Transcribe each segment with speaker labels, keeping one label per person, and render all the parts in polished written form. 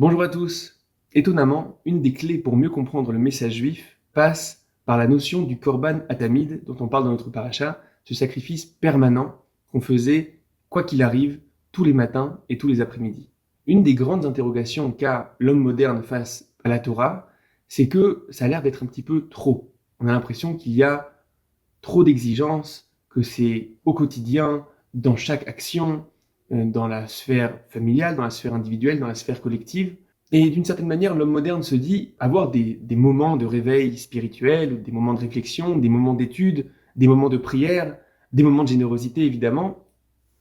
Speaker 1: Bonjour à tous. Étonnamment, une des clés pour mieux comprendre le message juif passe par la notion du korban atamid dont on parle dans notre paracha, ce sacrifice permanent qu'on faisait quoi qu'il arrive tous les matins et tous les après-midi. Une des grandes interrogations qu'a l'homme moderne face à la Torah, c'est que ça a l'air d'être un petit peu trop. On a l'impression qu'il y a trop d'exigences, que c'est au quotidien, dans chaque action, dans la sphère familiale, dans la sphère individuelle, dans la sphère collective. Et d'une certaine manière, l'homme moderne se dit avoir des moments de réveil spirituel, des moments de réflexion, des moments d'étude, des moments de prière, des moments de générosité évidemment,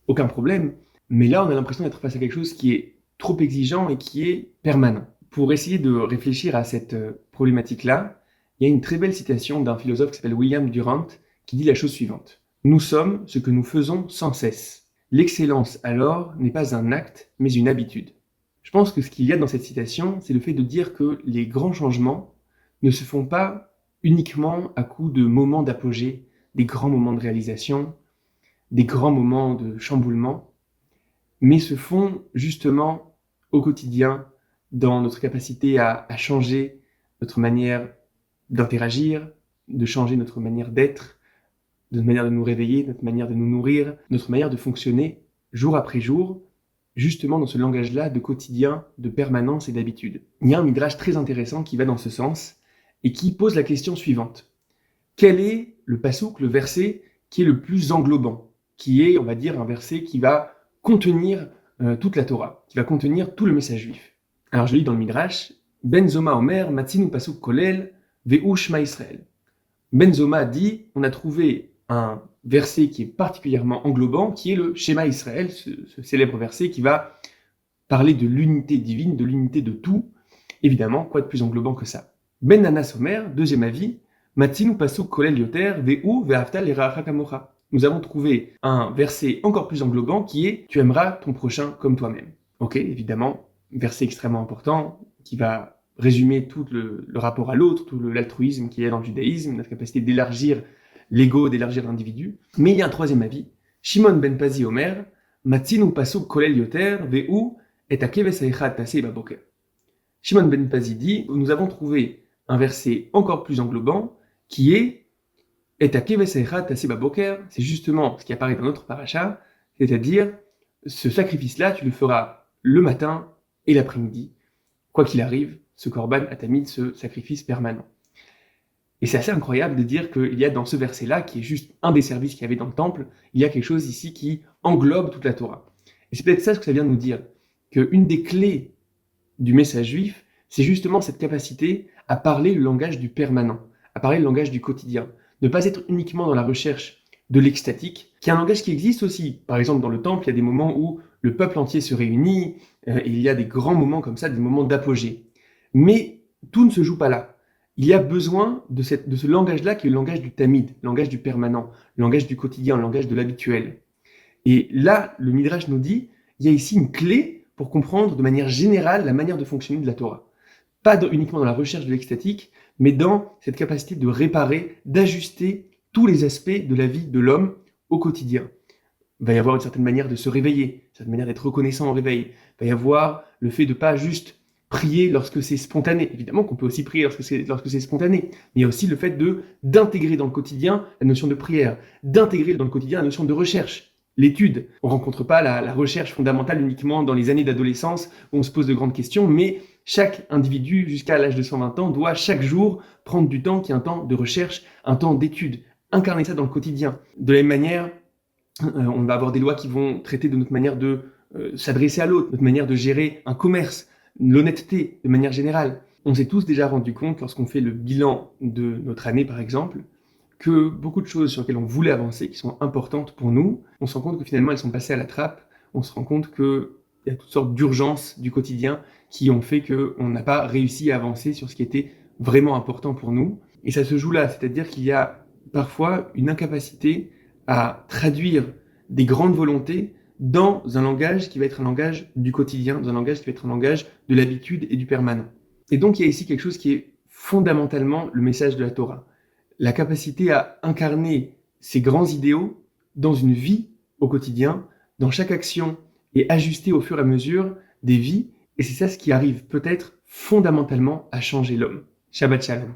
Speaker 1: aucun problème. Mais là, on a l'impression d'être face à quelque chose qui est trop exigeant et qui est permanent. Pour essayer de réfléchir à cette problématique-là, il y a une très belle citation d'un philosophe qui s'appelle William Durant qui dit la chose suivante. Nous sommes ce que nous faisons sans cesse. L'excellence, alors, n'est pas un acte, mais une habitude. Je pense que ce qu'il y a dans cette citation, c'est le fait de dire que les grands changements ne se font pas uniquement à coup de moments d'apogée, des grands moments de réalisation, des grands moments de chamboulement, mais se font justement au quotidien, dans notre capacité à changer notre manière d'interagir, de changer notre manière d'être, notre manière de nous réveiller, notre manière de nous nourrir, notre manière de fonctionner jour après jour, justement dans ce langage-là de quotidien, de permanence et d'habitude. Il y a un midrash très intéressant qui va dans ce sens et qui pose la question suivante. Quel est le pasouk, le verset qui est le plus englobant, qui est, on va dire, un verset qui va contenir toute la Torah, qui va contenir tout le message juif. Alors je lis dans le midrash, Ben Zoma Omer, Matzinu pasuk kolel, Ve'u Shema Israël. Ben Zoma dit, on a trouvé un verset qui est particulièrement englobant, qui est le Shema Israël, ce célèbre verset qui va parler de l'unité divine, de l'unité de tout. Évidemment, quoi de plus englobant que ça? Ben Nanas Omer, deuxième avis, Matzinu pasuk kolel yoter, ve'u ve'aftal l'eracha kamocha. Nous avons trouvé un verset encore plus englobant qui est « Tu aimeras ton prochain comme toi-même ». Ok, évidemment, verset extrêmement important qui va résumer tout le rapport à l'autre, tout l'altruisme qu'il y a dans le judaïsme, notre capacité d'élargir l'ego, d'élargir l'individu. Mais il y a un troisième avis. Shimon ben Pazi Omer, Matzinu pasuk kolel yoter, ve'u et akeves haechad tasei baboker. Shimon ben Pazi dit, nous avons trouvé un verset encore plus englobant qui est et akeves haechad tasei baboker, c'est justement ce qui apparaît dans notre paracha, c'est-à-dire ce sacrifice-là, tu le feras le matin et l'après-midi, quoi qu'il arrive, ce korban atamid, ce sacrifice permanent. Et c'est assez incroyable de dire qu'il y a dans ce verset-là, qui est juste un des services qu'il y avait dans le temple, il y a quelque chose ici qui englobe toute la Torah. Et c'est peut-être ça ce que ça vient de nous dire, qu'une des clés du message juif, c'est justement cette capacité à parler le langage du permanent, à parler le langage du quotidien, ne pas être uniquement dans la recherche de l'extatique, qui est un langage qui existe aussi. Par exemple, dans le temple, il y a des moments où le peuple entier se réunit, et il y a des grands moments comme ça, des moments d'apogée. Mais tout ne se joue pas là. Il y a besoin de ce langage-là qui est le langage du tamid, le langage du permanent, le langage du quotidien, le langage de l'habituel. Et là, le Midrash nous dit, il y a ici une clé pour comprendre de manière générale la manière de fonctionner de la Torah. Pas uniquement dans la recherche de l'extatique, mais dans cette capacité de réparer, d'ajuster tous les aspects de la vie de l'homme au quotidien. Il va y avoir une certaine manière de se réveiller, une certaine manière d'être reconnaissant au réveil. Il va y avoir le fait de pas juste prier lorsque c'est spontané. Évidemment qu'on peut aussi prier lorsque c'est spontané. Mais il y a aussi le fait d'intégrer dans le quotidien la notion de prière, d'intégrer dans le quotidien la notion de recherche, l'étude. On ne rencontre pas la recherche fondamentale uniquement dans les années d'adolescence où on se pose de grandes questions, mais chaque individu jusqu'à l'âge de 120 ans doit chaque jour prendre du temps qui est un temps de recherche, un temps d'étude, incarner ça dans le quotidien. De la même manière, on va avoir des lois qui vont traiter de notre manière de s'adresser à l'autre, notre manière de gérer un commerce, l'honnêteté de manière générale. On s'est tous déjà rendu compte, lorsqu'on fait le bilan de notre année par exemple, que beaucoup de choses sur lesquelles on voulait avancer, qui sont importantes pour nous, on se rend compte que finalement elles sont passées à la trappe, on se rend compte qu'il y a toutes sortes d'urgences du quotidien qui ont fait qu'on n'a pas réussi à avancer sur ce qui était vraiment important pour nous. Et ça se joue là, c'est-à-dire qu'il y a parfois une incapacité à traduire des grandes volontés dans un langage qui va être un langage du quotidien, dans un langage qui va être un langage de l'habitude et du permanent. Et donc il y a ici quelque chose qui est fondamentalement le message de la Torah. La capacité à incarner ces grands idéaux dans une vie au quotidien, dans chaque action, et ajuster au fur et à mesure des vies, Et c'est ça ce qui arrive peut-être fondamentalement à changer l'homme. Shabbat Shalom.